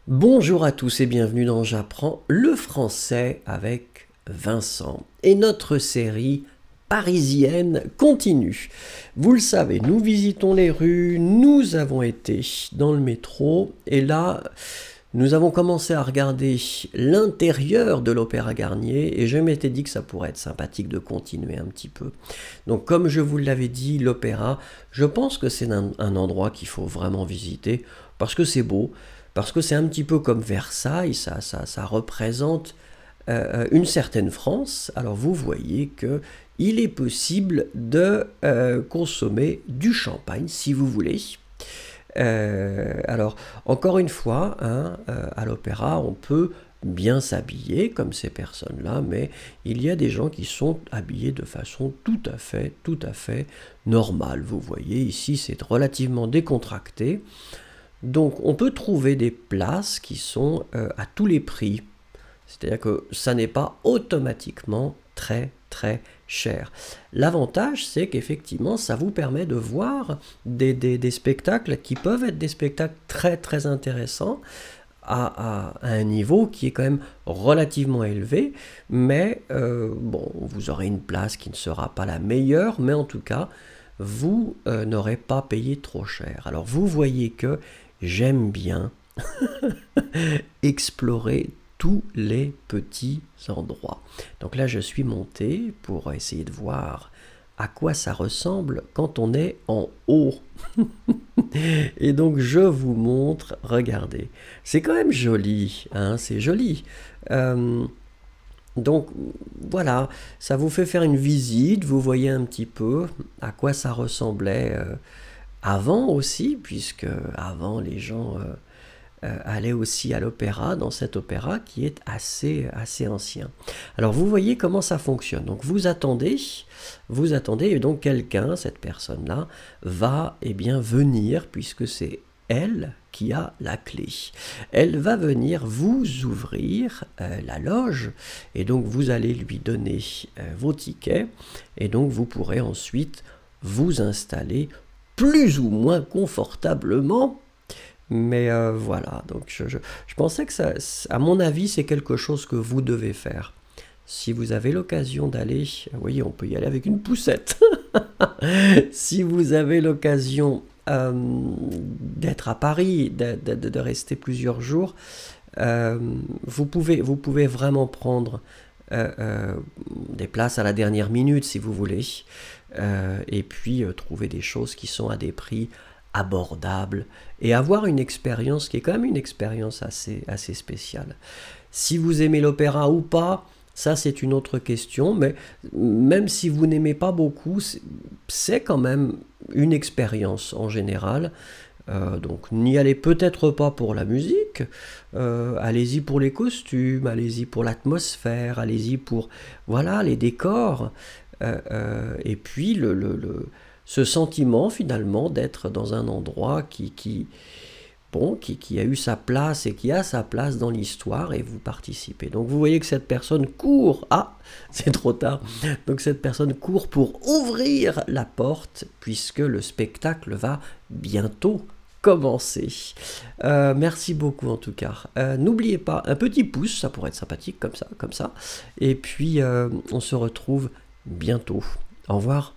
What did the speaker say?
Bonjour à tous et bienvenue dans J'apprends le français avec Vincent. Et notre série parisienne continue. Vous le savez, nous visitons les rues, nous avons été dans le métro et là, nous avons commencé à regarder l'intérieur de l'Opéra Garnier et je m'étais dit que ça pourrait être sympathique de continuer un petit peu. Donc comme je vous l'avais dit, l'opéra, je pense que c'est un endroit qu'il faut vraiment visiter parce que c'est beau, parce que c'est un petit peu comme Versailles, ça représente une certaine France. Alors vous voyez que il est possible de consommer du champagne si vous voulez. Alors, encore une fois, hein, à l'opéra, on peut bien s'habiller comme ces personnes-là, mais il y a des gens qui sont habillés de façon tout à fait normale. Vous voyez, ici, c'est relativement décontracté. Donc, on peut trouver des places qui sont à tous les prix. C'est-à-dire que ça n'est pas automatiquement très cher. L'avantage, c'est qu'effectivement, ça vous permet de voir des spectacles qui peuvent être des spectacles très intéressants à un niveau qui est quand même relativement élevé, mais bon, vous aurez une place qui ne sera pas la meilleure, mais en tout cas, vous n'aurez pas payé trop cher. Alors vous voyez que j'aime bien explorer tous les petits endroits. Donc là, je suis monté pour essayer de voir à quoi ça ressemble quand on est en haut. Et donc, je vous montre, regardez. C'est quand même joli, hein, c'est joli. Euh, donc, voilà, ça vous fait faire une visite, vous voyez un petit peu à quoi ça ressemblait avant aussi, puisque avant, les gens allait aussi à l'opéra, dans cet opéra qui est assez ancien. Alors vous voyez comment ça fonctionne. Donc vous attendez et donc quelqu'un, cette personne-là, va bien venir, puisque c'est elle qui a la clé. Elle va venir vous ouvrir la loge et donc vous allez lui donner vos tickets et donc vous pourrez ensuite vous installer plus ou moins confortablement, mais voilà, donc je pensais que ça, à mon avis, c'est quelque chose que vous devez faire. Si vous avez l'occasion d'aller, vous voyez, on peut y aller avec une poussette. Si vous avez l'occasion d'être à Paris, de rester plusieurs jours, vous pouvez vraiment prendre des places à la dernière minute si vous voulez, et puis trouver des choses qui sont à des prix abordable et avoir une expérience qui est quand même une expérience assez spéciale. Si vous aimez l'opéra ou pas, ça c'est une autre question, mais même si vous n'aimez pas beaucoup, c'est quand même une expérience en général. Donc n'y allez peut-être pas pour la musique, allez-y pour les costumes, allez-y pour l'atmosphère, allez-y pour voilà les décors, et puis ce sentiment finalement d'être dans un endroit bon, qui a eu sa place et qui a sa place dans l'histoire et vous participez. Donc vous voyez que cette personne court, ah, c'est trop tard, donc cette personne court pour ouvrir la porte puisque le spectacle va bientôt commencer. Merci beaucoup en tout cas. N'oubliez pas, un petit pouce, ça pourrait être sympathique comme ça. Et puis on se retrouve bientôt. Au revoir.